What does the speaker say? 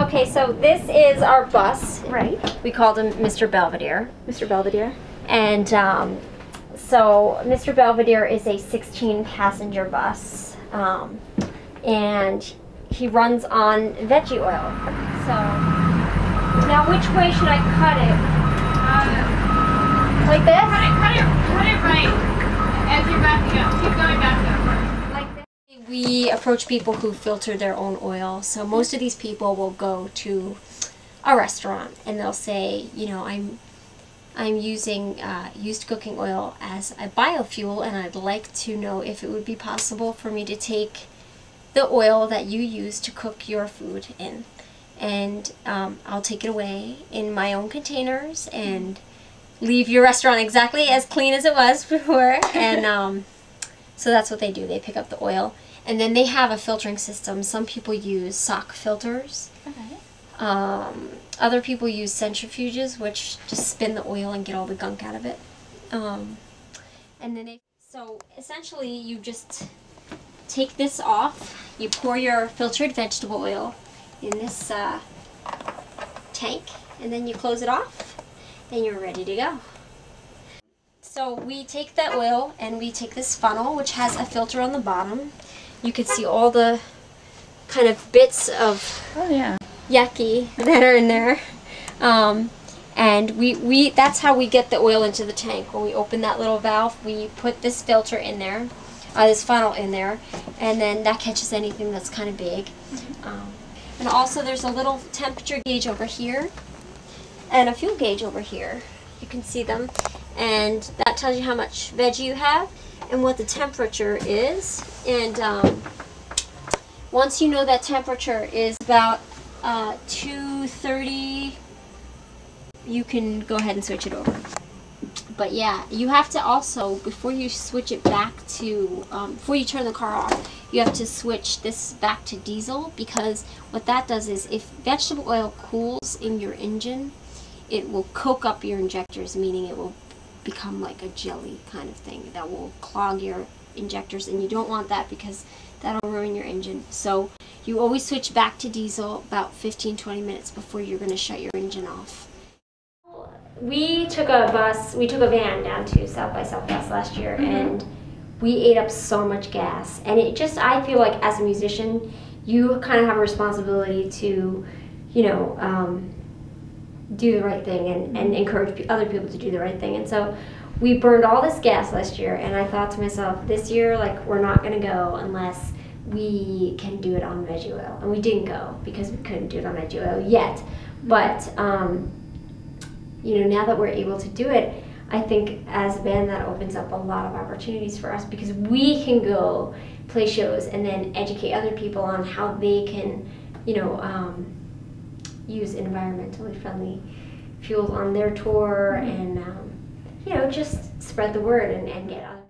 Okay, so this is our bus. Right. We called him Mr. Belvedere. Mr. Belvedere. And so Mr. Belvedere is a 16-passenger bus. And he runs on veggie oil. So now which way should I cut it? Like this? Cut it right as you're backing up. Keep going back up. Like this. We approach people who filter their own oil. So most of these people will go to a restaurant and they'll say, you know, I'm using used cooking oil as a biofuel, and I'd like to know if it would be possible for me to take the oil that you use to cook your food in, and I'll take it away in my own containers and leave your restaurant exactly as clean as it was before. And so that's what they do. They pick up the oil, and then they have a filtering system. Some people use sock filters. Okay. Other people use centrifuges, which just spin the oil and get all the gunk out of it. And then so essentially you just take this off, you pour your filtered vegetable oil in this tank, and then you close it off, and you're ready to go. So we take that oil and we take this funnel, which has a filter on the bottom. You can see all the kind of bits of yucky that are in there. And we that's how we get the oil into the tank. When we open that little valve, we put this filter in there, this funnel in there, and then that catches anything that's kind of big. And also there's a little temperature gauge over here and a fuel gauge over here. You can see them, and that tells you how much veggie you have and what the temperature is. And once you know that temperature is about 230, you can go ahead and switch it over. But yeah, you have to also, before you switch it back to, before you turn the car off, you have to switch this back to diesel, because what that does is if vegetable oil cools in your engine, it will coke up your injectors, meaning it will become like a jelly kind of thing that will clog your injectors, and you don't want that because that'll ruin your engine. So you always switch back to diesel about 15-20 minutes before you're going to shut your engine off. We took a van down to South by Southwest last year, and we ate up so much gas. And it just, I feel like as a musician, you kind of have a responsibility to, you know, do the right thing and encourage other people to do the right thing. And so we burned all this gas last year, and I thought to myself, this year, like, we're not going to go unless we can do it on veggie oil. And we didn't go because we couldn't do it on veggie oil yet. But you know, now that we're able to do it, I think as a band that opens up a lot of opportunities for us, because we can go play shows and then educate other people on how they can, you know, use environmentally friendly fuels on their tour, and you know, just spread the word and get other